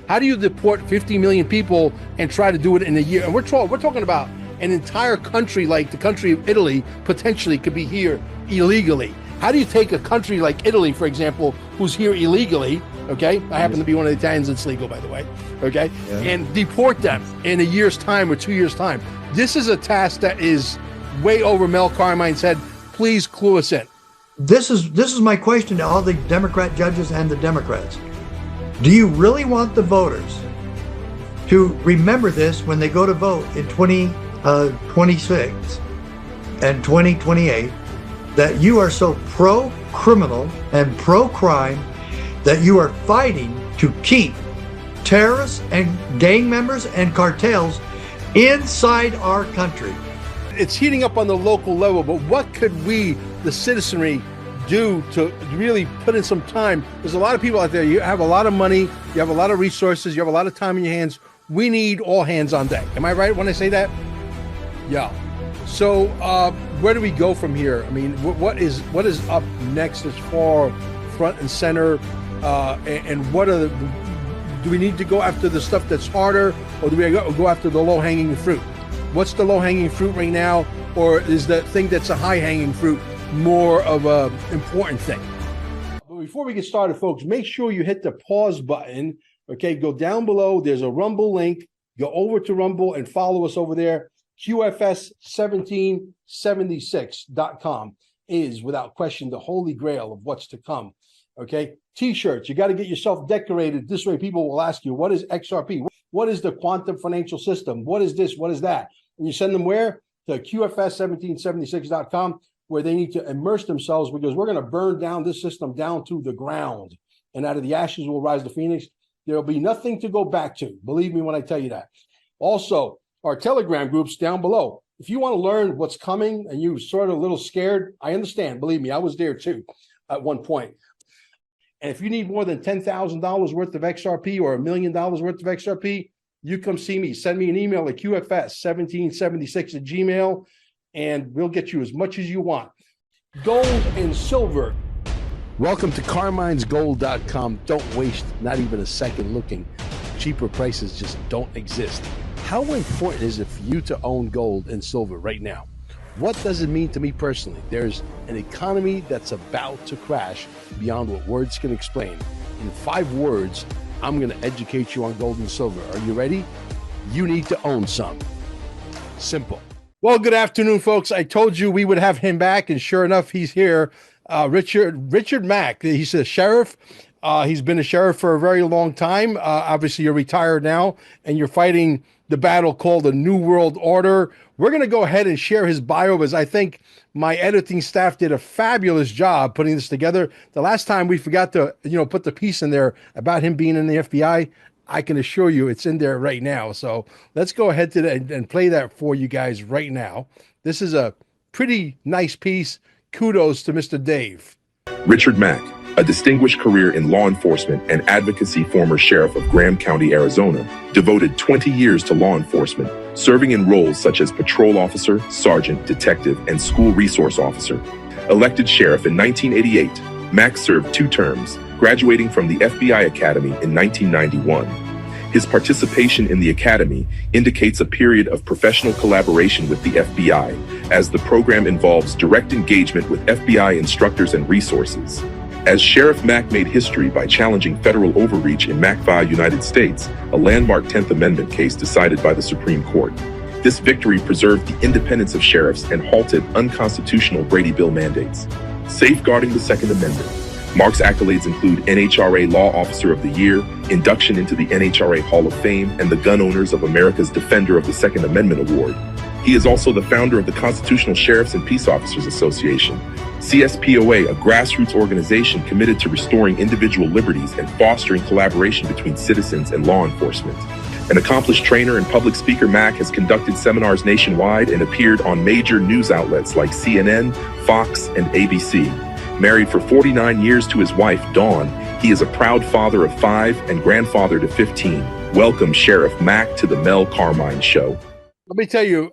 How do you deport 50 million people and try to do it in a year? And we're talking about an entire country like the country of Italy potentially could be here illegally. How do you take a country like Italy, for example, who's here illegally, okay? I happen to be one of the Italians that's legal, by the way, okay? Yeah. And deport them in a year's time or 2 years' time. This is a task that is way over Mel Carmine's head. Please clue us in. This is my question to all the Democrat judges and the Democrats. Do you really want the voters to remember this when they go to vote in 2026 and 2028, that you are so pro-criminal and pro-crime that you are fighting to keep terrorists and gang members and cartels inside our country? It's heating up on the local level, but what could we, the citizenry, do to really put in some time? There's a lot of people out there. You have a lot of money, you have a lot of resources, you have a lot of time in your hands. We need all hands on deck. Am I right when I say that? Yeah. So where do we go from here? I mean, what is up next as far front and center? And what are do we need to go after the stuff that's harder, or do we go after the low-hanging fruit? What's the low-hanging fruit right now, or is the thing that's a high-hanging fruit more of a important thing? But before we get started, folks, make sure you hit the pause button. Okay, go down below. There's a Rumble link. Go over to Rumble and follow us over there. QFS1776.com is, without question, the holy grail of what's to come. Okay, T-shirts. You got to get yourself decorated. This way people will ask you, what is XRP? What is the quantum financial system? What is this? What is that? And you send them where? To QFS1776.com, where they need to immerse themselves, because we're going to burn down this system down to the ground. And out of the ashes will rise the phoenix. There'll be nothing to go back to. Believe me when I tell you that. Also, our Telegram groups down below. If you want to learn what's coming and you're sort of a little scared, I understand. Believe me, I was there too at one point. And if you need more than $10,000 worth of XRP or $1 million worth of XRP, you come see me. Send me an email at QFS1776@gmail, and we'll get you as much as you want. Gold and silver. Welcome to Carmine'sGold.com. Don't waste not even a second looking. Cheaper prices just don't exist. How important is it for you to own gold and silver right now? What does it mean to me personally? There's an economy that's about to crash beyond what words can explain. In 5 words, I'm going to educate you on gold and silver. Are you ready? You need to own some. Simple. Well, good afternoon, folks. I told you we would have him back, and sure enough, he's here. Richard Mack. He's a sheriff. He's been a sheriff for a very long time. Obviously, you're retired now, and you're fighting the battle called the New World Order. We're going to go ahead and share his bio, because I think my editing staff did a fabulous job putting this together. The last time we forgot to, put the piece in there about him being in the FBI. I can assure you it's in there right now. So let's go ahead and play that for you guys right now. This is a pretty nice piece. Kudos to Mr. Dave. Richard Mack, a distinguished career in law enforcement and advocacy, former sheriff of Graham County, Arizona, devoted 20 years to law enforcement, serving in roles such as patrol officer, sergeant, detective, and school resource officer. Elected sheriff in 1988, Mack served 2 terms, graduating from the FBI Academy in 1991. His participation in the Academy indicates a period of professional collaboration with the FBI, as the program involves direct engagement with FBI instructors and resources. As Sheriff Mack made history by challenging federal overreach in Mack v. United States, a landmark 10th Amendment case decided by the Supreme Court. This victory preserved the independence of sheriffs and halted unconstitutional Brady Bill mandates. Safeguarding the Second Amendment. Mark's accolades include NHRA Law Officer of the Year, induction into the NHRA Hall of Fame, and the Gun Owners of America's Defender of the Second Amendment Award. He is also the founder of the Constitutional Sheriffs and Peace Officers Association, CSPOA, a grassroots organization committed to restoring individual liberties and fostering collaboration between citizens and law enforcement. An accomplished trainer and public speaker, Mack has conducted seminars nationwide and appeared on major news outlets like CNN, Fox, and ABC. Married for 49 years to his wife, Dawn, he is a proud father of 5 and grandfather to 15. Welcome, Sheriff Mack, to the Mel Carmine Show. Let me tell you,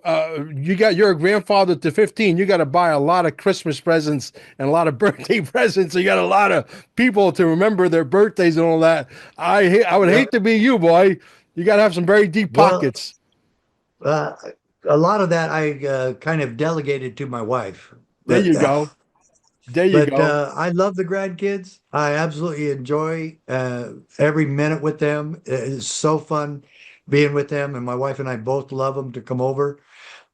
you're a grandfather to 15. You got to buy a lot of Christmas presents and a lot of birthday presents. You got a lot of people to remember their birthdays and all that. I would Yeah. hate to be you, boy. You got to have some very deep Well, pockets. uh, a lot of that I kind of delegated to my wife, There but you go. There you go. I love the grandkids. I absolutely enjoy every minute with them. It's so fun being with them, and my wife and I both love them to come over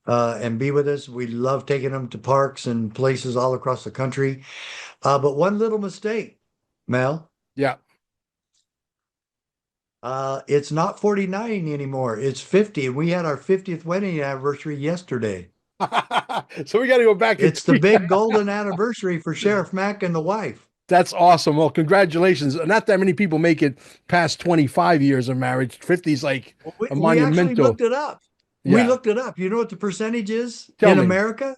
and be with us. We love taking them to parks and places all across the country. But one little mistake, Mel, Yeah. it's not 49 anymore. It's 50. And we had our 50th wedding anniversary yesterday. So we got to go back and It's the big golden anniversary for Sheriff Mack and the wife. that's awesome. Well, congratulations. Not that many people make it past 25 years of marriage. 50 is like a We actually monumental. looked it up. We Yeah. looked it up. You know what the percentage is Tell in me. America?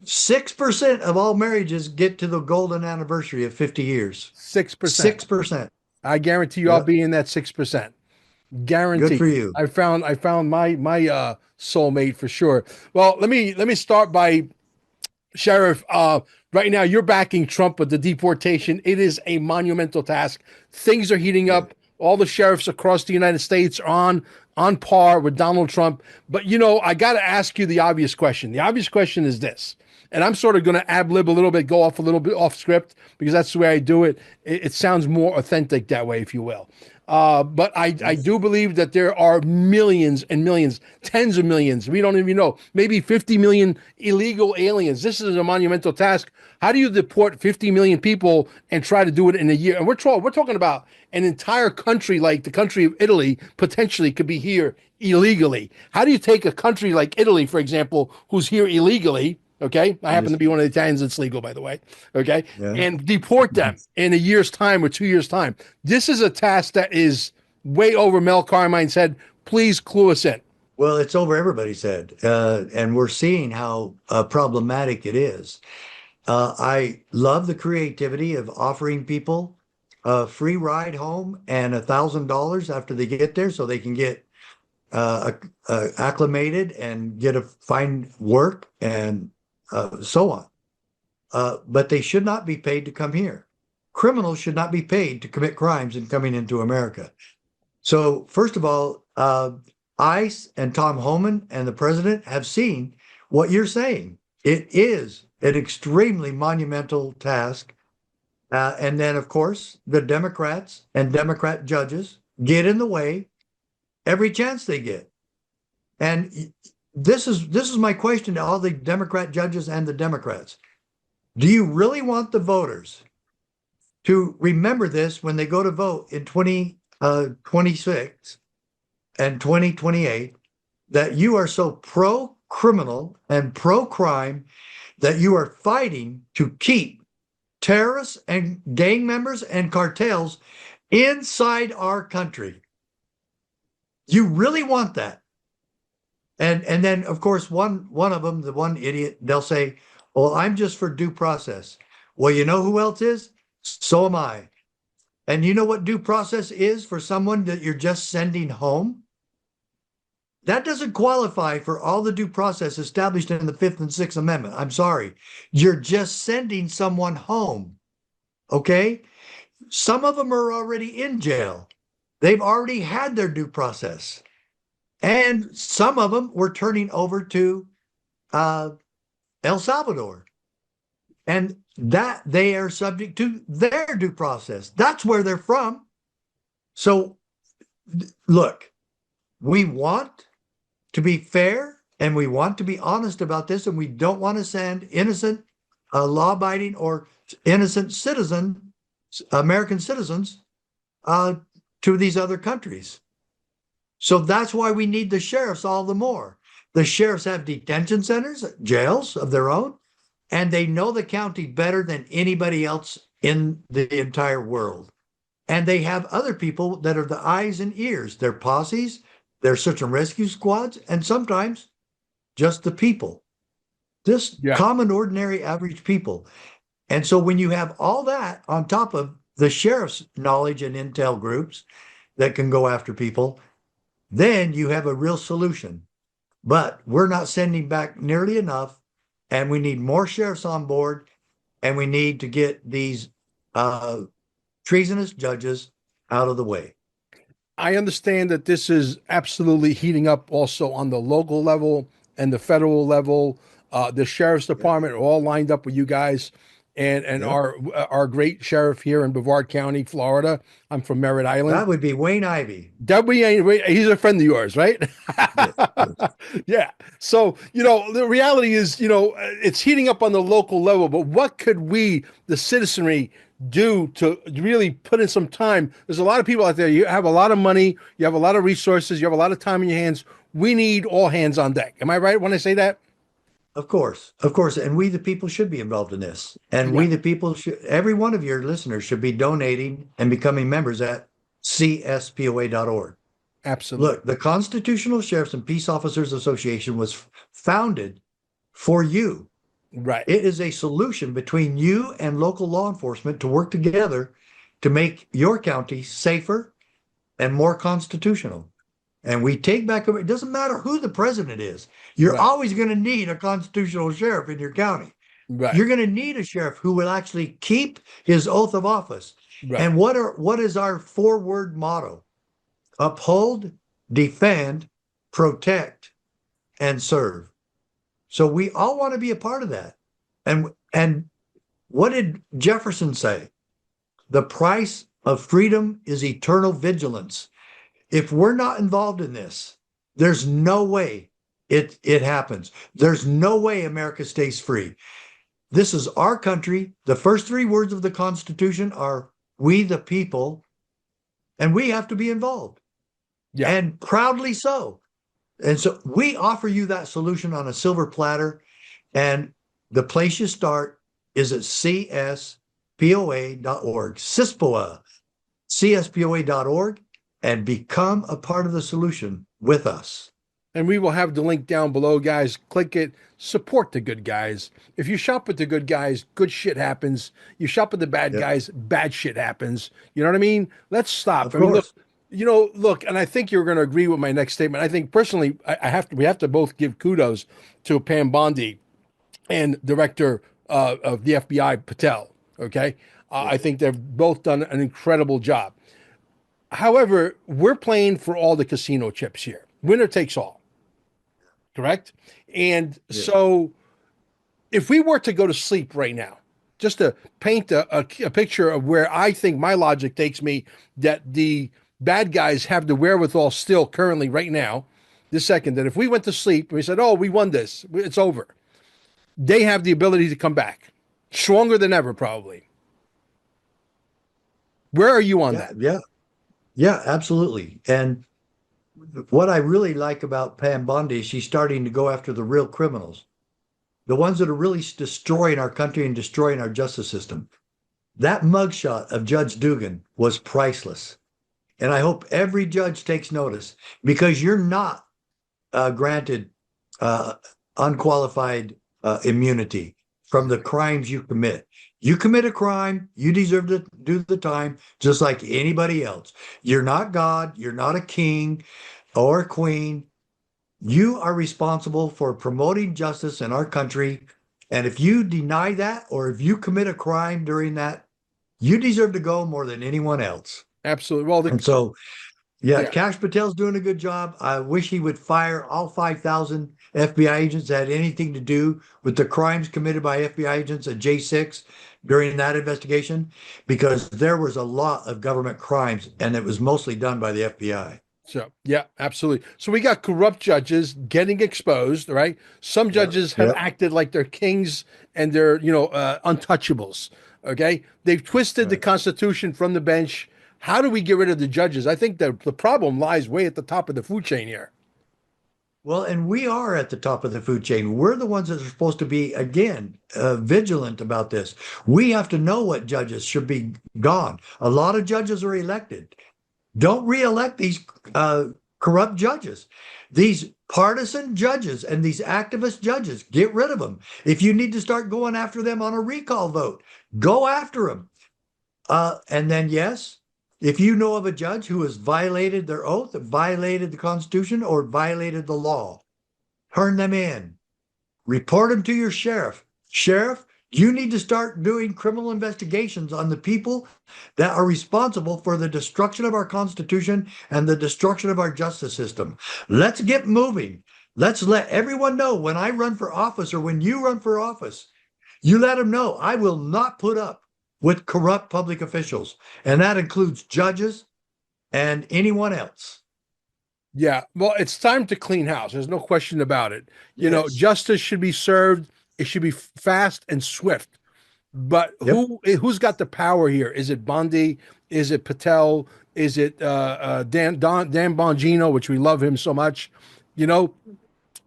6% of all marriages get to the golden anniversary of 50 years. 6%. 6%. I guarantee you I'll Yep. be in that 6%. Good Guaranteed. for you. I found my soulmate for sure. Well, let me start by Sheriff, right now you're backing Trump with the deportation. It is a monumental task. Things are heating Yeah. up. All the sheriffs across the United States are on par with Donald Trump. But I got to ask you the obvious question. The obvious question is this, and I'm sort of going to ad lib a little bit, go off a little bit off script because that's the way I do it. It sounds more authentic that way, if you will. But I do believe that there are millions and millions, tens of millions, we don't even know, maybe 50 million illegal aliens. This is a monumental task. How do you deport 50 million people and try to do it in a year? And we're talking about an entire country like the country of Italy potentially could be here illegally. How do you take a country like Italy, for example, who's here illegally? Okay. I happen Yes. to be one of the Italians that's legal, by the way. Okay. Yeah. And deport them in a year's time or 2 years' time. This is a task that is way over Mel Carmine's head. Please clue us in. Well, it's over everybody's head. And we're seeing how problematic it is. I love the creativity of offering people a free ride home and $1,000 after they get there so they can get acclimated and get a find work and so on. But they should not be paid to come here. Criminals should not be paid to commit crimes in coming into America. So, first of all, ICE and Tom Homan and the president have seen what you're saying. It is an extremely monumental task. And then, of course, the Democrats and Democrat judges get in the way every chance they get. And this is my question to all the Democrat judges and the Democrats. Do you really want the voters to remember this when they go to vote in 2026 and 2028 that you are so pro-criminal and pro-crime that you are fighting to keep terrorists and gang members and cartels inside our country? You really want that? And then, of course, one of them, the one idiot, they'll say, well, I'm just for due process. Well, you know who else is? So am I. And you know what due process is for someone that you're just sending home? That doesn't qualify for all the due process established in the Fifth and Sixth Amendment. I'm sorry. You're just sending someone home. Okay? Some of them are already in jail. They've already had their due process. And some of them were turning over to El Salvador. And that they are subject to their due process. That's where they're from. So, look, we want to be fair and we want to be honest about this, and we don't want to send innocent, law-abiding or innocent American citizens to these other countries. So that's why we need the sheriffs all the more. The sheriffs have detention centers, jails of their own, and they know the county better than anybody else in the entire world. And they have other people that are the eyes and ears, their posses, their search and rescue squads, and sometimes just the people, just common, ordinary, average people. And so when you have all that on top of the sheriff's knowledge and intel groups that can go after people, then you have a real solution. But we're not sending back nearly enough, and we need more sheriffs on board, and we need to get these treasonous judges out of the way. I understand that this is absolutely heating up also on the local level and the federal level. The sheriff's department are all lined up with you guys, and our great sheriff here in Brevard County, Florida. I'm from Merritt Island. That would be Wayne Ivey. He's a friend of yours, right? Yeah. So, the reality is, it's heating up on the local level, but what could we, the citizenry, do to really put in some time? There's a lot of people out there. You have a lot of money, you have a lot of resources, you have a lot of time in your hands. We need all hands on deck. Am I right when I say that? Of course. And we, the people, should be involved in this. And we, the people, every one of your listeners should be donating and becoming members at cspoa.org. Absolutely. Look, the Constitutional Sheriffs and Peace Officers Association was founded for you. Right. It is a solution between you and local law enforcement to work together to make your county safer and more constitutional. And we take back, it doesn't matter who the president is. You're always going to need a constitutional sheriff in your county. Right. You're going to need a sheriff who will actually keep his oath of office. Right. And what is our 4-word motto? Uphold, defend, protect, and serve. So we all want to be a part of that. And what did Jefferson say? The price of freedom is eternal vigilance. If we're not involved in this, there's no way it happens. There's no way America stays free. This is our country. The first 3 words of the Constitution are "we the people," and we have to be involved. Yeah. And proudly so. And so we offer you that solution on a silver platter. And the place you start is at cspoa.org, cspoa.org, and become a part of the solution with us. And we will have the link down below, guys. Click it. Support the good guys. If you shop with the good guys, good shit happens. You shop with the bad guys, bad shit happens. You know what I mean? Let's stop. Look, and I think you're going to agree with my next statement. I think personally, we have to both give kudos to Pam Bondi and Director of the FBI, Patel. Okay. I think they've both done an incredible job. However, we're playing for all the casino chips here. Winner takes all. Correct? And so if we were to go to sleep right now, just to paint a picture of where I think my logic takes me, that the bad guys have the wherewithal still currently right now, this second, that if we went to sleep and we said, oh, we won this, it's over, they have the ability to come back stronger than ever, probably. Where are you on that? Yeah, absolutely. And what I really like about Pam Bondi is she's starting to go after the real criminals, the ones that are really destroying our country and destroying our justice system. That mugshot of Judge Dugan was priceless. And I hope every judge takes notice, because you're not granted unqualified immunity from the crimes you commit. You commit a crime, you deserve to do the time just like anybody else. You're not God, you're not a king or a queen. You are responsible for promoting justice in our country. And if you deny that, or if you commit a crime during that, you deserve to go more than anyone else. Absolutely. Well, Kash Patel's doing a good job. I wish he would fire all 5,000 FBI agents that had anything to do with the crimes committed by FBI agents at J6 during that investigation, because there was a lot of government crimes and it was mostly done by the FBI. So, yeah, absolutely. So we got corrupt judges getting exposed, right? Some judges have acted like they're kings and they're, untouchables. Okay. They've twisted the Constitution from the bench. How do we get rid of the judges? I think the problem lies way at the top of the food chain here. Well, and we are at the top of the food chain. We're the ones that are supposed to be, again, vigilant about this. We have to know what judges should be gone. A lot of judges are elected. Don't re-elect these corrupt judges. These partisan judges and these activist judges, get rid of them. If you need to start going after them on a recall vote, go after them. And then, yes, If you know of a judge who has violated their oath, violated the Constitution, or violated the law, turn them in. Report them to your sheriff. Sheriff, you need to start doing criminal investigations on the people that are responsible for the destruction of our Constitution and the destruction of our justice system. Let's get moving. Let's let everyone know when I run for office or when you run for office, you let them know I will not put up with corrupt public officials. And that includes judges and anyone else. Yeah, well, it's time to clean house. There's no question about it. You know, Yes. justice should be served. It should be fast and swift. But Yep. who's got the power here? Is it Bondi? Is it Patel? Is it Dan Bongino, which we love him so much? You know,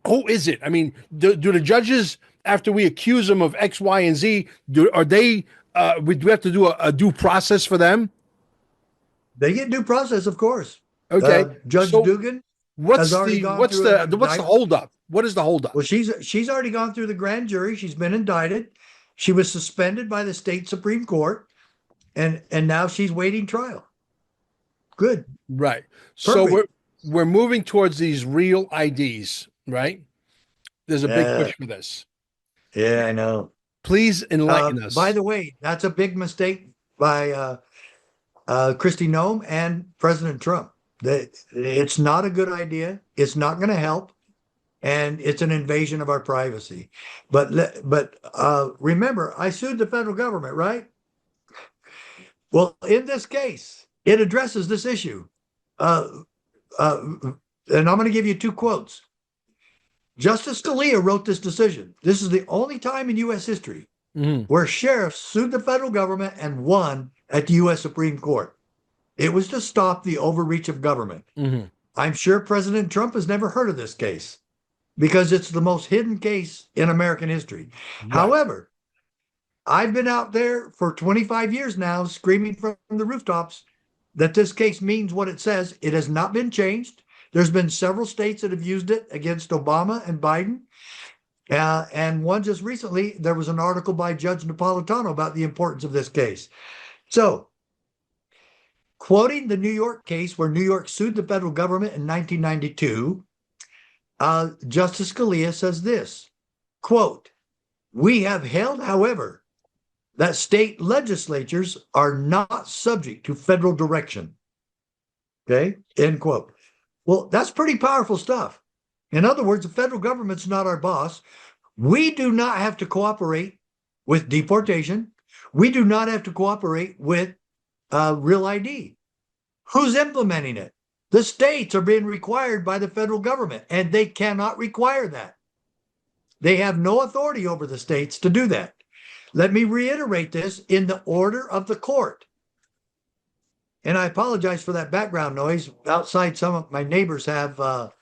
who is it? I mean, do the judges, after we accuse them of X, Y, and Z, do we have to do a due process for them? They get due process, of course. Okay, Judge so Dugan what's has already the gone what's through the an what's the indictment. holdup? What is the holdup? Well, she's already gone through the grand jury. She's been indicted. She was suspended by the state Supreme Court, and now she's waiting trial. Good. Right. So Perfect. we're moving towards these real IDs, right? There's a big Yeah. push for this. Yeah, I know. Please enlighten us. By the way, that's a big mistake by Kristi Noem and President Trump. It's not a good idea. It's not going to help, and it's an invasion of our privacy. But remember, I sued the federal government, right? Well, in this case, it addresses this issue. And I'm going to give you two quotes. Justice Scalia wrote this decision. This is the only time in U.S. history where sheriffs sued the federal government and won at the U.S. Supreme Court. It was to stop the overreach of government. I'm sure President Trump has never heard of this case because it's the most hidden case in American history. Right. However, I've been out there for 25 years now screaming from the rooftops that this case means what it says. It has not been changed. There's been several states that have used it against Obama and Biden. And one just recently, there was an article by Judge Napolitano about the importance of this case. So, quoting the New York case where New York sued the federal government in 1992, Justice Scalia says this, quote, "We have held, however, that state legislatures are not subject to federal direction." Okay, end quote. Well, that's pretty powerful stuff. In other words, the federal government's not our boss. We do not have to cooperate with deportation. We do not have to cooperate with Real ID. Who's implementing it? The states are being required by the federal government, and they cannot require that. They have no authority over the states to do that. Let me reiterate this in the order of the court. And I apologize for that background noise. Outside, some of my neighbors have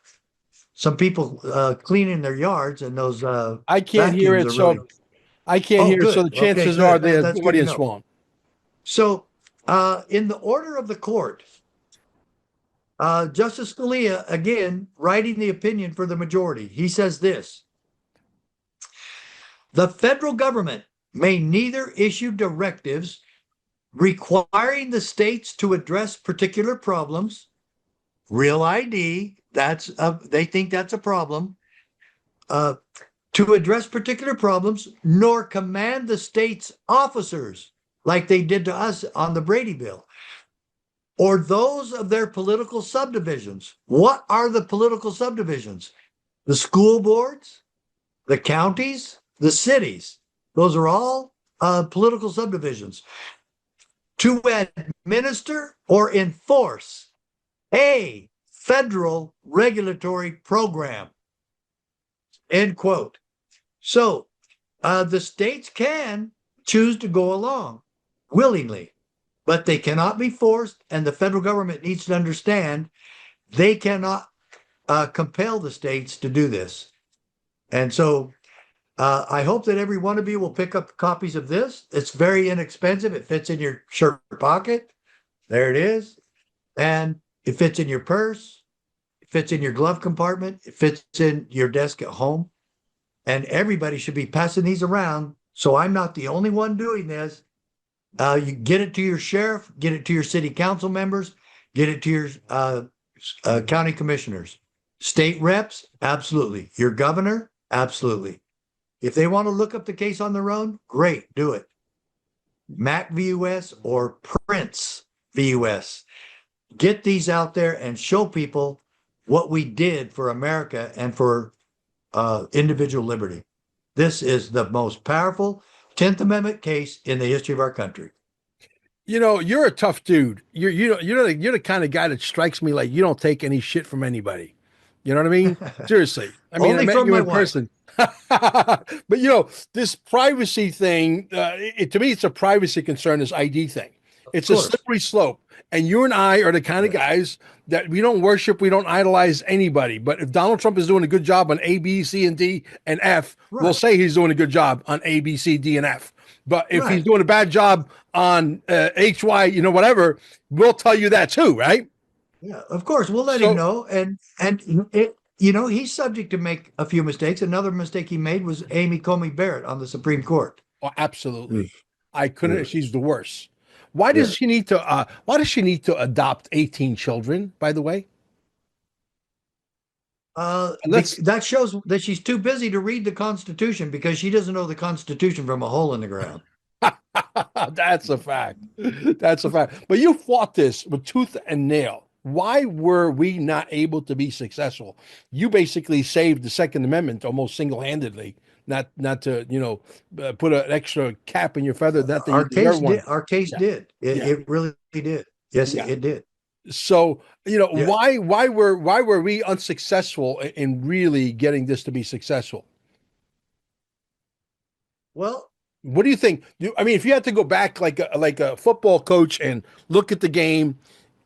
some people cleaning their yards, and those I can't hear it, so really... I can't hear it, so the chances are the audience won't. So, in the order of the court, Justice Scalia, again, writing the opinion for the majority, he says this: "The federal government may neither issue directives requiring the states to address particular problems, Real ID, they think that's a problem, to address particular problems, nor command the state's officers, like they did to us on the Brady Bill, or those of their political subdivisions." What are the political subdivisions? The school boards, the counties, the cities. Those are all political subdivisions. "To administer or enforce a federal regulatory program." End quote. So the states can choose to go along willingly, but they cannot be forced, and the federal government needs to understand they cannot compel the states to do this. And so I hope that every one of you will pick up copies of this. It's very inexpensive. It fits in your shirt pocket. There it is. And it fits in your purse. It fits in your glove compartment. It fits in your desk at home. And everybody should be passing these around. So I'm not the only one doing this. You get it to your sheriff, get it to your city council members, get it to your county commissioners, state reps, absolutely. Your governor, absolutely. If they want to look up the case on their own, great, do it. Mack VUS or Prince VUS. Get these out there and show people what we did for America and for individual liberty. This is the most powerful 10th Amendment case in the history of our country. You know, you're a tough dude. You're the kind of guy that strikes me like you don't take any shit from anybody. You know what I mean? Seriously. I mean, Only I met from you my in wife. person. But you know, this privacy thing, to me, it's a privacy concern, this ID thing. It's a course. slippery slope. And you and I are the kind of guys that we don't worship, we don't idolize anybody. But if Donald Trump is doing a good job on A, B, C, and D, and F, we'll Right. say he's doing a good job on A, B, C, D, and F. But if he's Right. doing a bad job on H, Y, you know, whatever, we'll tell you that too, right? Yeah, of course, we'll let So- him know. And it, you know, he's subject to make a few mistakes. Another mistake he made was Amy Coney Barrett on the Supreme Court. Oh, absolutely. Mm. I couldn't. Yeah. She's the worst. Why does she need to? Why does she need to adopt 18 children? By the way, That shows that she's too busy to read the Constitution because she doesn't know the Constitution from a hole in the ground. that's a fact. That's a fact. But you fought this with tooth and nail. Why were we not able to be successful? You basically saved the Second Amendment almost single-handedly. Not to put an extra cap in your feather. Not that Our you deserve case one. did. Our case did. It really did. Yes, Yeah. it did. So Yeah. why were we unsuccessful in really getting this to be successful? Well, What do you think? I mean, if you had to go back like a football coach and look at the game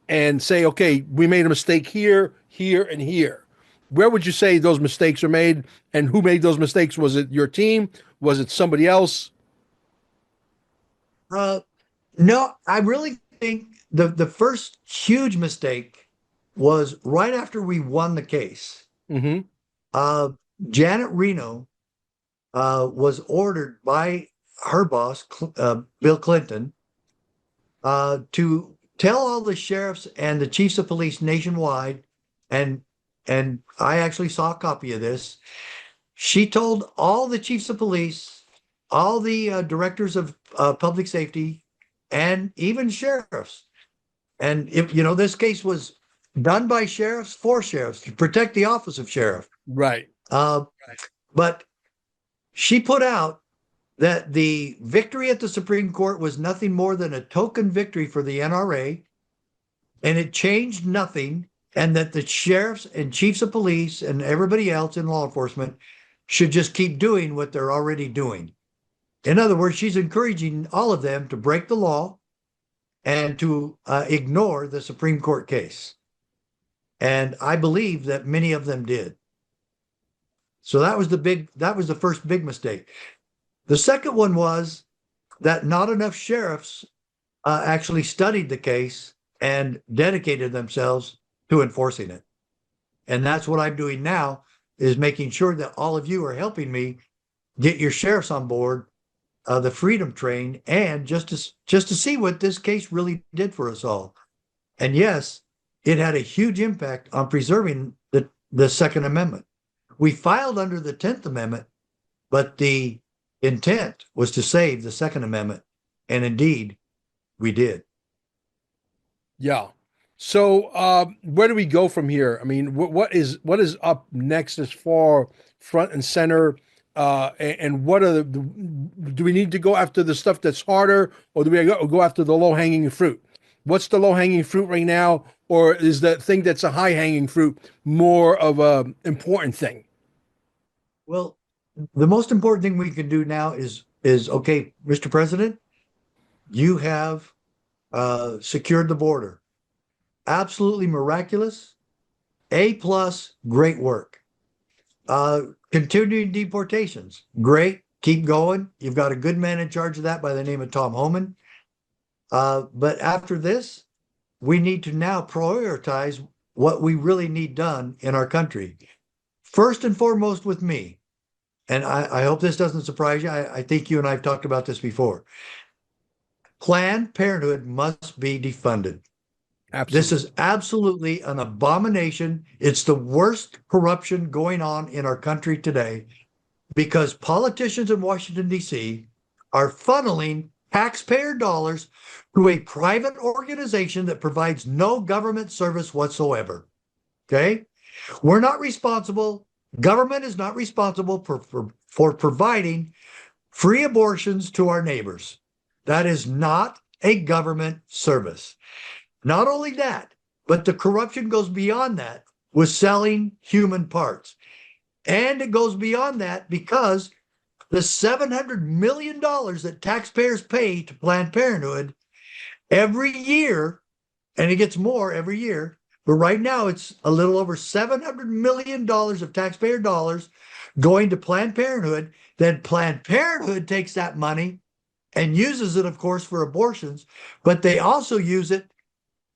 and say, okay, we made a mistake here, here, and here, where would you say those mistakes are made? And who made those mistakes? Was it your team? Was it somebody else? no, I really think the first huge mistake was right after we won the case. Mm-hmm. Janet Reno was ordered by her boss, Bill Clinton, to tell all the sheriffs and the chiefs of police nationwide, and I actually saw a copy of this. She told all the chiefs of police, all the directors of public safety, and even sheriffs. And if you know, this case was done by sheriffs for sheriffs to protect the office of sheriff. Right. But she put out that the victory at the Supreme Court was nothing more than a token victory for the NRA, and it changed nothing, and that the sheriffs and chiefs of police and everybody else in law enforcement should just keep doing what they're already doing. In other words, she's encouraging all of them to break the law and to ignore the Supreme Court case. And I believe that many of them did. So that was the first big mistake. The second one was that not enough sheriffs actually studied the case and dedicated themselves to enforcing it. And that's what I'm doing now, is making sure that all of you are helping me get your sheriffs on board the freedom train, and just to see what this case really did for us all. And yes, it had a huge impact on preserving the Second Amendment. We filed under the 10th Amendment, but the intent was to save the Second Amendment. And indeed, we did. Yeah. So where do we go from here? I mean, what is up next as far front and center? And what are do we need to go after the stuff that's harder, or do we go after the low hanging fruit? What's the low hanging fruit right now? Or is the thing that's a high hanging fruit more of a important thing? Well, the most important thing we can do now is okay, Mr. President, you have secured the border. Absolutely miraculous. A+, great work. Continuing deportations, great. Keep going. You've got a good man in charge of that by the name of Tom Homan. But after this, we need to now prioritize what we really need done in our country. First and foremost with me, and I hope this doesn't surprise you. I think you and I have talked about this before. Planned Parenthood must be defunded. Absolutely. This is absolutely an abomination. It's the worst corruption going on in our country today because politicians in Washington, D.C. are funneling taxpayer dollars to a private organization that provides no government service whatsoever. Okay? We're not responsible. Government is not responsible for providing free abortions to our neighbors. That is not a government service. Not only that, but the corruption goes beyond that with selling human parts. And it goes beyond that because the $700 million that taxpayers pay to Planned Parenthood every year, and it gets more every year, but right now it's a little over $700 million of taxpayer dollars going to Planned Parenthood. Then Planned Parenthood takes that money and uses it, of course, for abortions, but they also use it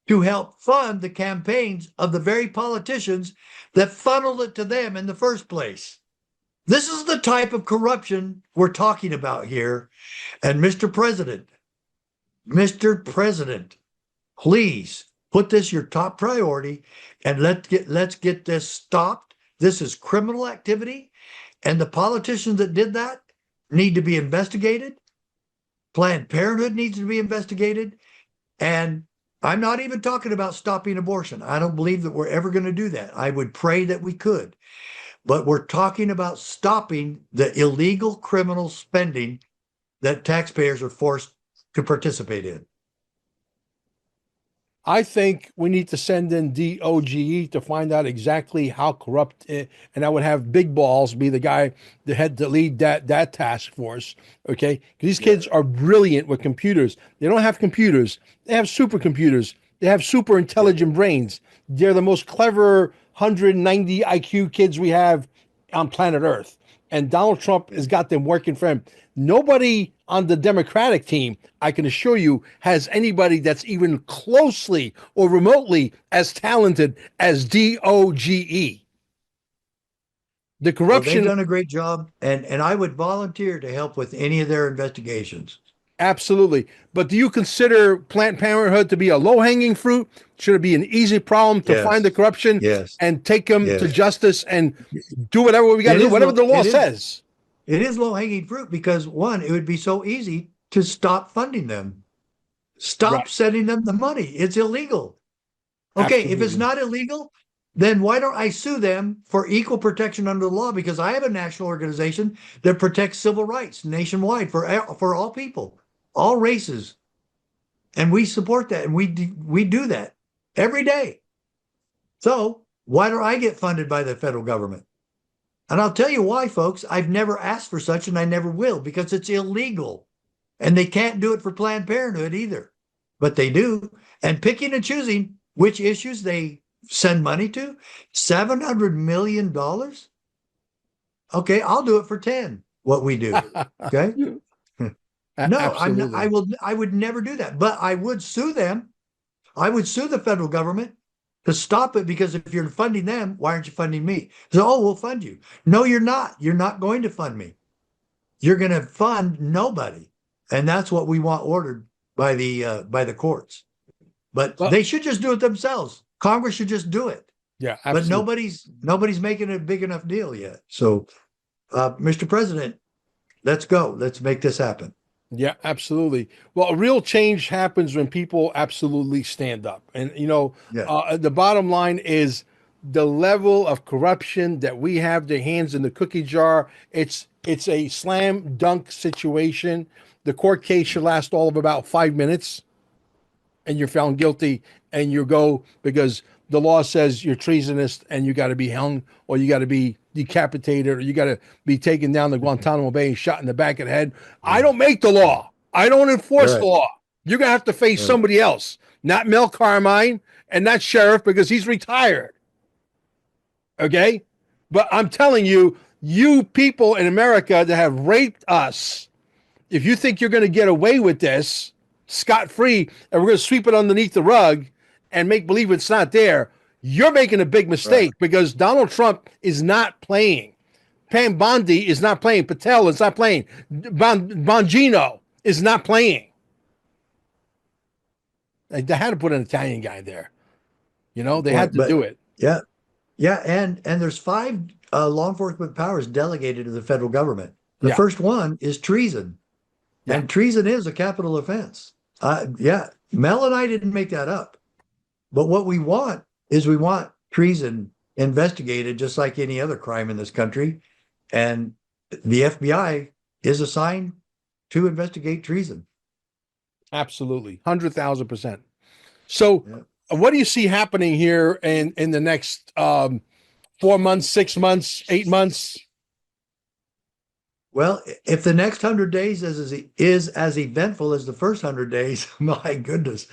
to help fund the campaigns of the very politicians that funneled it to them in the first place. This is the type of corruption we're talking about here. And Mr. President, please put this your top priority and let's get this stopped. This is criminal activity, and the politicians that did that need to be investigated. Planned Parenthood needs to be investigated, and I'm not even talking about stopping abortion. I don't believe that we're ever going to do that. I would pray that we could. But we're talking about stopping the illegal criminal spending that taxpayers are forced to participate in. I think we need to send in DOGE to find out exactly how corrupt and I would have Big Balls be the guy that had to lead that task force. Okay. Because these kids are brilliant with computers. They don't have computers. They have supercomputers. They have super intelligent brains. They're the most clever 190 IQ kids we have on planet Earth. And Donald Trump has got them working for him. Nobody on the Democratic team, I can assure you, has anybody that's even closely or remotely as talented as DOGE. The corruption. Well, they've done a great job, and I would volunteer to help with any of their investigations. Absolutely. But do you consider Planned Parenthood to be a low-hanging fruit? Should it be an easy problem to find the corruption and take them to justice and do whatever we got to do, whatever the law says? It is low-hanging fruit because, one, it would be so easy to stop funding them. Stop sending them the money. It's illegal. Okay, if it's not illegal, then why don't I sue them for equal protection under the law? Because I have a national organization that protects civil rights nationwide for all people, all races. And we support that, and we do that every day. So why don't I get funded by the federal government? And I'll tell you why, folks. I've never asked for such, and I never will, because it's illegal. And they can't do it for Planned Parenthood either. But they do. And picking and choosing which issues they send money to, $700 million? Okay, I'll do it for 10, what we do. Okay? No, I would never do that. But I would sue them. I would sue the federal government to stop it, because if you're funding them, why aren't you funding me? So, we'll fund you. No, you're not. You're not going to fund me. You're going to fund nobody. And that's what we want ordered by the courts. But they should just do it themselves. Congress should just do it. Yeah, absolutely. But nobody's making a big enough deal yet. So, Mr. President, let's go. Let's make this happen. Yeah, absolutely. Well, a real change happens when people absolutely stand up. And, the bottom line is the level of corruption that we have, their hands in the cookie jar. It's a slam dunk situation. The court case should last all of about 5 minutes, and you're found guilty, and you go, because the law says you're treasonous and you got to be hung, or you got to be decapitated, or you got to be taken down to Guantanamo Bay and shot in the back of the head. I don't make the law. I don't enforce the law. You're going to have to face somebody else, not Mel Carmine and not Sheriff, because he's retired. Okay? But I'm telling you, you people in America that have raped us, if you think you're going to get away with this scot-free and we're going to sweep it underneath the rug and make believe it's not there, you're making a big mistake, because Donald Trump is not playing. Pam Bondi is not playing. Patel is not playing. Bongino is not playing. They had to put an Italian guy there. You know, they had Point. to do it. Yeah, yeah, and there's 5 law enforcement powers delegated to the federal government. The Yeah. first one is treason, Yeah. and treason is a capital offense. Yeah, Mel and I didn't make that up. But what we want is we want treason investigated just like any other crime in this country, and the FBI is assigned to investigate treason. Absolutely, 100,000%. So, Yeah. what do you see happening here in the next 4 months, 6 months, 8 months? Well, if the next 100 days is as eventful as the first 100 days, my goodness,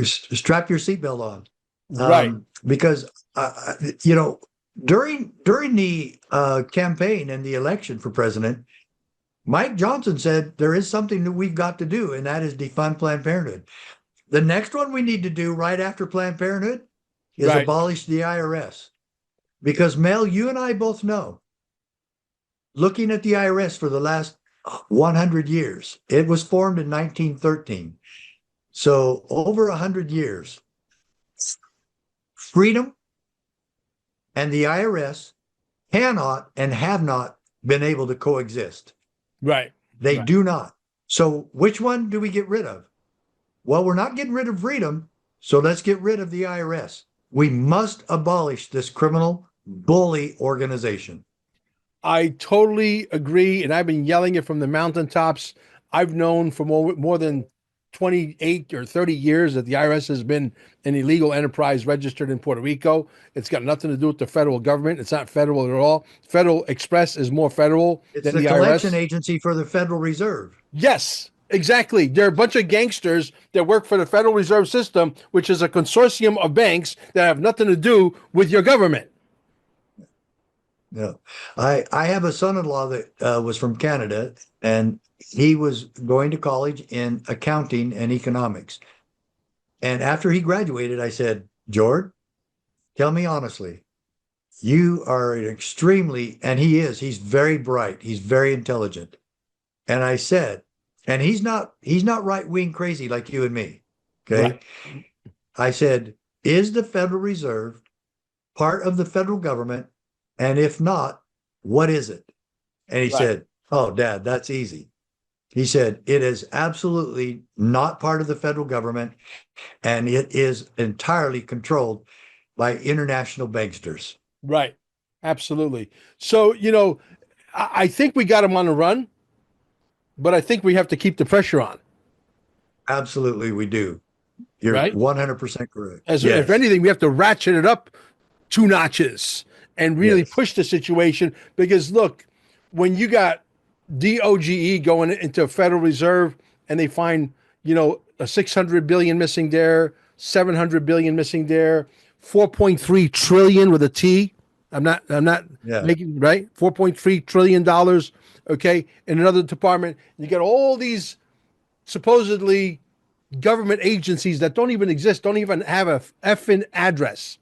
strap your seatbelt on. Right. Because, you know, during the campaign and the election for president, Mike Johnson said there is something that we've got to do, and that is defund Planned Parenthood. The next one we need to do right after Planned Parenthood is Right. abolish the IRS. Because, Mel, you and I both know, looking at the IRS for the last 100 years, it was formed in 1913. So over 100 years, freedom and the IRS cannot and have not been able to coexist. Right. They Right. do not. So which one do we get rid of? Well, we're not getting rid of freedom, so let's get rid of the IRS. We must abolish this criminal bully organization. I totally agree, and I've been yelling it from the mountaintops. I've known for more than 28 or 30 years that the IRS has been an illegal enterprise registered in Puerto Rico. It's got nothing to do with the federal government. It's not federal at all. Federal Express is more federal It's than the the collection IRS. agency for the Federal Reserve. Yes, exactly. They're a bunch of gangsters that work for the Federal Reserve System, which is a consortium of banks that have nothing to do with your government. Yeah, I have a son-in-law that was from Canada, and he was going to college in accounting and economics. And after he graduated, I said, George, tell me honestly, you are an extremely, and he's very bright, he's very intelligent. And I said, and he's not right-wing crazy like you and me. Okay. Right. I said, is the Federal Reserve part of the federal government? And if not, what is it? And he Right. said, oh, Dad, that's easy. He said, it is absolutely not part of the federal government, and it is entirely controlled by international banksters. Right. Absolutely. So, you know, I think we got him on the run, but I think we have to keep the pressure on. Absolutely, we do. You're Right? 100% correct. As Yes. if anything, we have to ratchet it up 2 notches and really Yes. push the situation. Because look, when you got DOGE going into Federal Reserve and they find, you know, a 600 billion missing there, 700 billion missing there, 4.3 trillion with a T. I'm not Yeah. making right. $4.3 trillion. Okay. In another department, you got all these supposedly government agencies that don't even exist, don't even have a effing address.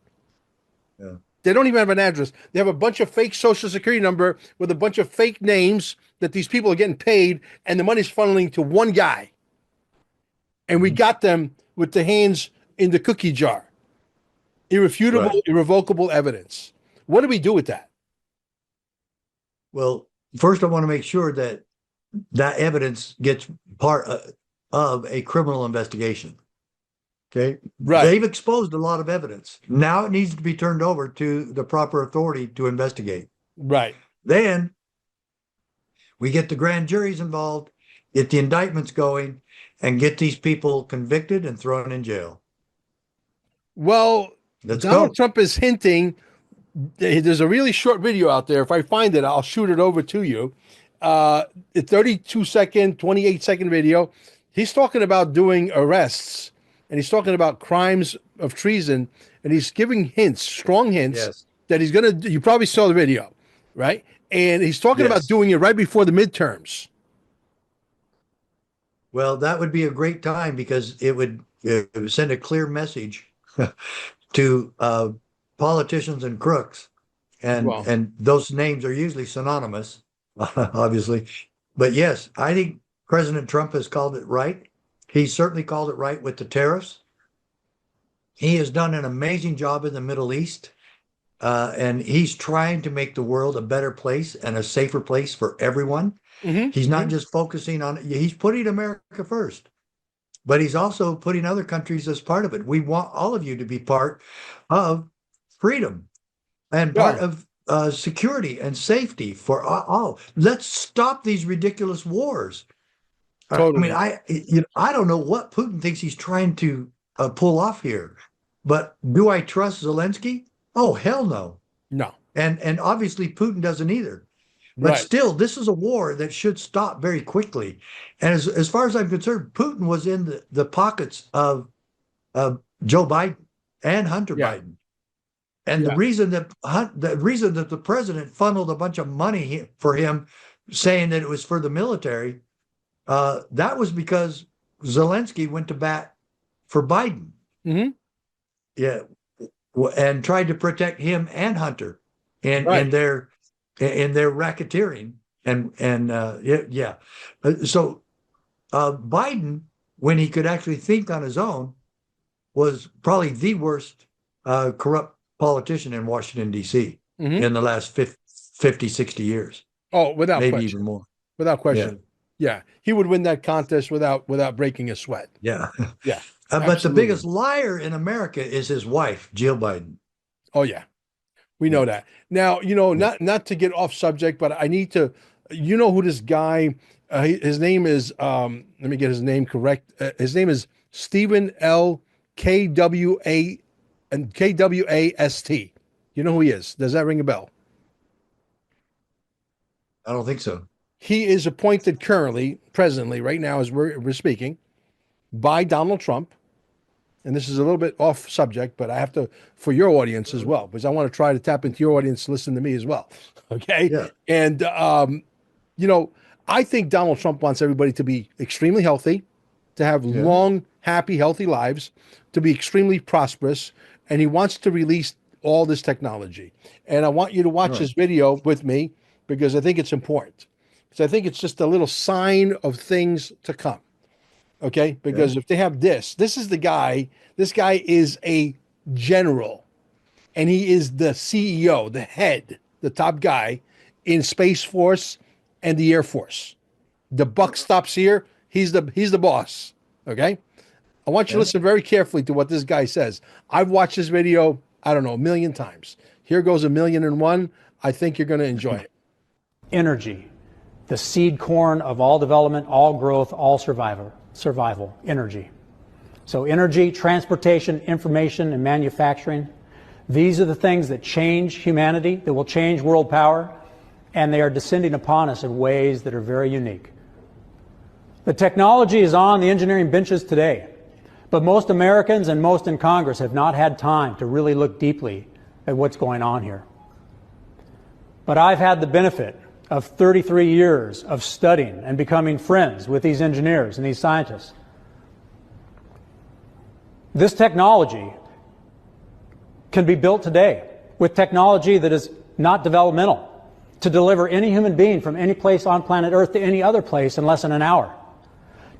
Yeah. They don't even have an address. They have a bunch of fake social security number with a bunch of fake names that these people are getting paid, and the money's funneling to one guy. And we got them with the hands in the cookie jar. Irrefutable, Right. irrevocable evidence. What do we do with that? Well, first, I want to make sure that that evidence gets part of a criminal investigation. Okay. Right. They've exposed a lot of evidence. Now it needs to be turned over to the proper authority to investigate. Right. Then we get the grand juries involved, get the indictments going, and get these people convicted and thrown in jail. Well, Let's Donald go. Trump is hinting. There's a really short video out there. If I find it, I'll shoot it over to you. A 32-second, 28-second video. He's talking about doing arrests, and he's talking about crimes of treason, and he's giving hints, strong hints, Yes. that he's going to. You probably saw the video, right? And he's talking about Yes. doing it right before the midterms. Well, that would be a great time because it would send a clear message to politicians and crooks. Wow. And those names are usually synonymous, obviously. But yes, I think President Trump has called it right. He certainly called it right with the tariffs. He has done an amazing job in the Middle East. And he's trying to make the world a better place and a safer place for everyone. He's not just focusing on, he's putting America first, but he's also putting other countries as part of it. We want all of you to be part of freedom and part of security and safety for all. Let's stop these ridiculous wars. Totally. I mean, I don't know what Putin thinks he's trying to pull off here, but do I trust Zelensky? Oh, hell no. No. And obviously Putin doesn't either. But still, this is a war that should stop very quickly. And as far as I'm concerned, Putin was in the pockets of Joe Biden and Hunter Biden. And the reason that the president funneled a bunch of money for him, saying that it was for the military, that was because Zelensky went to bat for Biden. Yeah, and tried to protect him and Hunter in their racketeering So Biden, when he could actually think on his own, was probably the worst corrupt politician in Washington, D.C. In the last 50, 60 years. Oh, without maybe question. Even more. Without question. Yeah. He would win that contest without breaking a sweat. Yeah. Yeah. But the biggest liar in America is his wife, Jill Biden. Oh, yeah. We know that. Now, not to get off subject, but I need to, who this guy, his name is, let me get his name correct. His name is Stephen L. KWA and KWAST. You know who he is? Does that ring a bell? I don't think so. He is appointed presently, right now, as we're speaking, by Donald Trump. And this is a little bit off subject, but I have to, for your audience as well, because I want to try to tap into your audience to listen to me as well. Okay. Yeah. And, I think Donald Trump wants everybody to be extremely healthy, to have long, happy, healthy lives, to be extremely prosperous. And he wants to release all this technology. And I want you to watch this video with me, because I think it's important. Because I think it's just a little sign of things to come. Okay, because if they have this is the guy, this guy is a general, and he is the CEO, the head, the top guy in Space Force and the Air Force. The buck stops here. He's the boss. Okay, I want you to listen very carefully to what this guy says. I've watched this video, I don't know, 1 million times. Here goes 1,000,001. I think you're going to enjoy it. Energy, the seed corn of all development, all growth, all survival, energy. So energy, transportation, information, and manufacturing, these are the things that change humanity, that will change world power, and they are descending upon us in ways that are very unique. The technology is on the engineering benches today, but most Americans and most in Congress have not had time to really look deeply at what's going on here. But I've had the benefit of 33 years of studying and becoming friends with these engineers and these scientists. This technology can be built today with technology that is not developmental to deliver any human being from any place on planet Earth to any other place in less than an hour.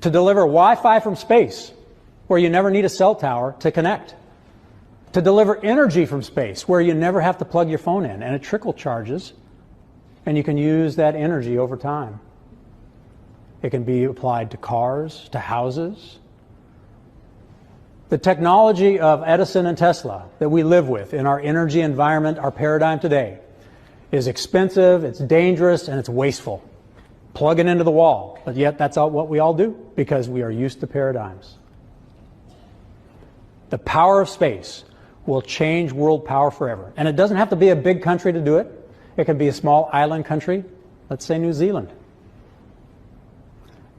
To deliver Wi-Fi from space, where you never need a cell tower to connect. To deliver energy from space, where you never have to plug your phone in and it trickle charges, and you can use that energy over time. It can be applied to cars, to houses. The technology of Edison and Tesla that we live with in our energy environment, our paradigm today, is expensive, it's dangerous, and it's wasteful. Plug it into the wall, but yet that's what we all do because we are used to paradigms. The power of space will change world power forever. And it doesn't have to be a big country to do it. It can be a small island country, let's say New Zealand.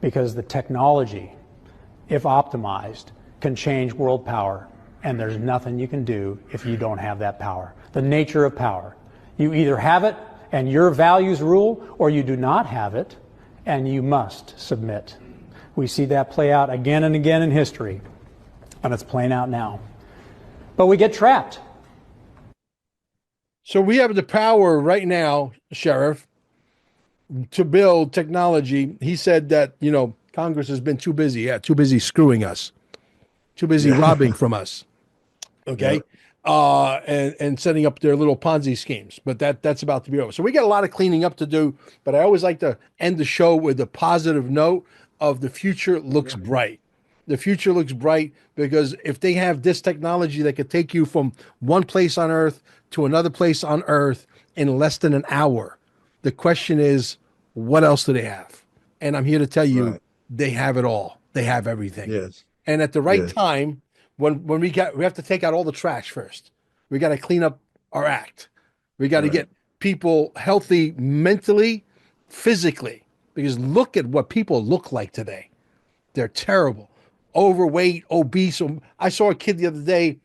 Because the technology, if optimized, can change world power, and there's nothing you can do if you don't have that power. The nature of power. You either have it and your values rule, or you do not have it and you must submit. We see that play out again and again in history, and it's playing out now. But we get trapped. So we have the power right now, Sheriff, to build technology. He said that, Congress has been too busy. Yeah, too busy screwing us, too busy robbing from us. Okay. And setting up their little Ponzi schemes, but that's about to be over. So we got a lot of cleaning up to do, but I always like to end the show with a positive note of the future looks bright. The future looks bright because if they have this technology that could take you from one place on Earth to another place on Earth in less than an hour, the question is, what else do they have? And I'm here to tell you, they have it all. They have everything. Yes. And at the right time, when we have to take out all the trash first. We got to clean up our act. We got to get people healthy mentally, physically, because look at what people look like today. They're terrible. Overweight, obese. I saw a kid the other day,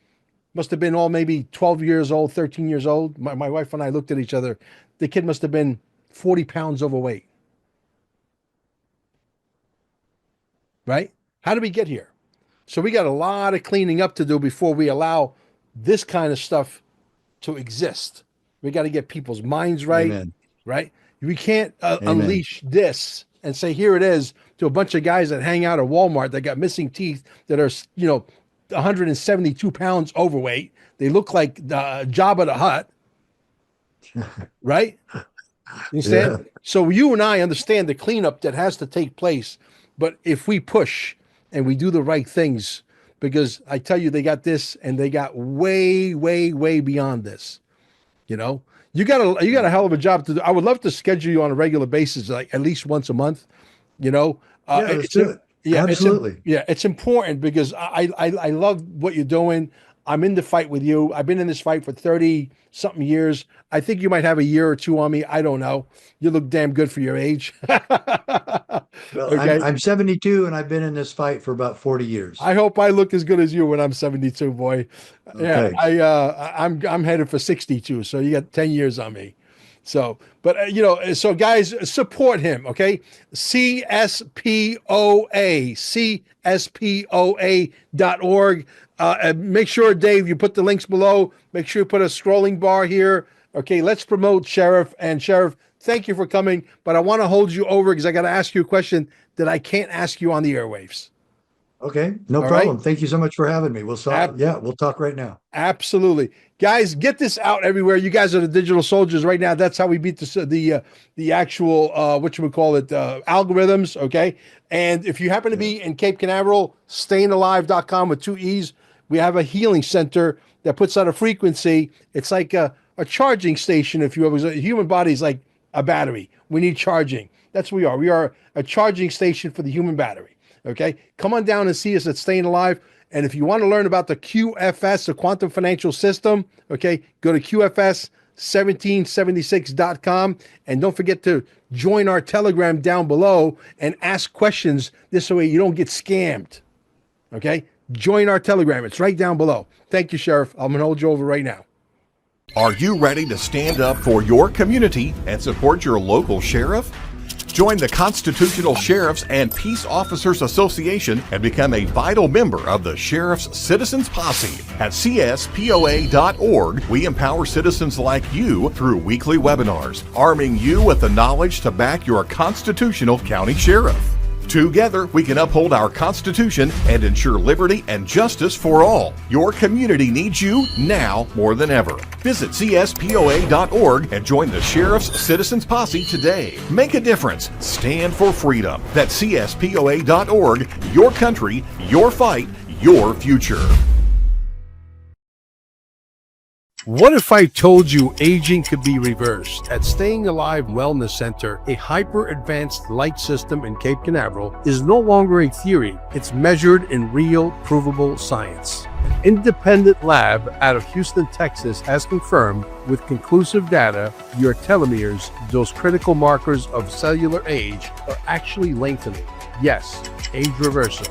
must have been maybe 12 years old, 13 years old. My wife and I looked at each other. The kid must have been 40 pounds overweight. Right? How did we get here? So we got a lot of cleaning up to do before we allow this kind of stuff to exist. We got to get people's minds right, right? We can't unleash this and say, here it is, to a bunch of guys that hang out at Walmart that got missing teeth that are, 172 pounds overweight. They look like Jabba the Hutt, right? You understand? Yeah. So you and I understand the cleanup that has to take place. But if we push and we do the right things, because I tell you, they got this and they got way, way, way beyond this. You got a hell of a job to do. I would love to schedule you on a regular basis, like at least once a month. Let's do it. Yeah, absolutely. It's important because I love what you're doing. I'm in the fight with you. I've been in this fight for 30 something years. I think you might have a year or two on me. I don't know. You look damn good for your age. Well, okay. I'm 72 and I've been in this fight for about 40 years. I hope I look as good as you when I'm 72, boy. Yeah, I'm headed for 62. So you got 10 years on me. So, but so guys, support him. Okay. CSPOA.org. Make sure, Dave, you put the links below. Make sure you put a scrolling bar here. Okay, let's promote Sheriff. And Sheriff, thank you for coming. But I want to hold you over because I got to ask you a question that I can't ask you on the airwaves. Okay, no problem. Right? Thank you so much for having me. We'll talk right now. Absolutely. Guys, get this out everywhere. You guys are the digital soldiers right now. That's how we beat the actual, algorithms, okay? And if you happen to be in Cape Canaveral, stayingalive.com with 2 E's, we have a healing center that puts out a frequency. It's like a charging station, if you will. The human body is like a battery. We need charging. That's what we are. We are a charging station for the human battery. Okay, come on down and see us at Staying Alive. And if you want to learn about the QFS, the Quantum Financial System, okay, go to QFS1776.com. And don't forget to join our Telegram down below and ask questions. This way you don't get scammed. Okay, join our Telegram. It's right down below. Thank you, Sheriff. I'm going to hold you over right now. Are you ready to stand up for your community and support your local sheriff? Join the Constitutional Sheriffs and Peace Officers Association and become a vital member of the Sheriff's Citizens Posse. At CSPOA.org, we empower citizens like you through weekly webinars, arming you with the knowledge to back your constitutional county sheriff. Together, we can uphold our Constitution and ensure liberty and justice for all. Your community needs you now more than ever. Visit CSPOA.org and join the Sheriff's Citizens Posse today. Make a difference. Stand for freedom. That's CSPOA.org. Your country, your fight, your future. What if I told you aging could be reversed? At Staying Alive Wellness Center, a hyper-advanced light system in Cape Canaveral is no longer a theory. It's measured in real, provable science. An independent lab out of Houston, Texas has confirmed with conclusive data your telomeres, those critical markers of cellular age, are actually lengthening. Yes, age reversal.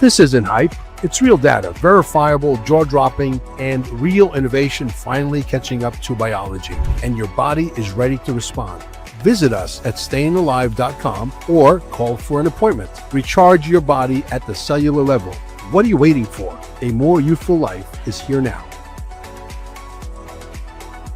This isn't hype. It's real data, verifiable, jaw-dropping, and real innovation finally catching up to biology. And your body is ready to respond. Visit us at stayingalive.com or call for an appointment. Recharge your body at the cellular level. What are you waiting for? A more youthful life is here now.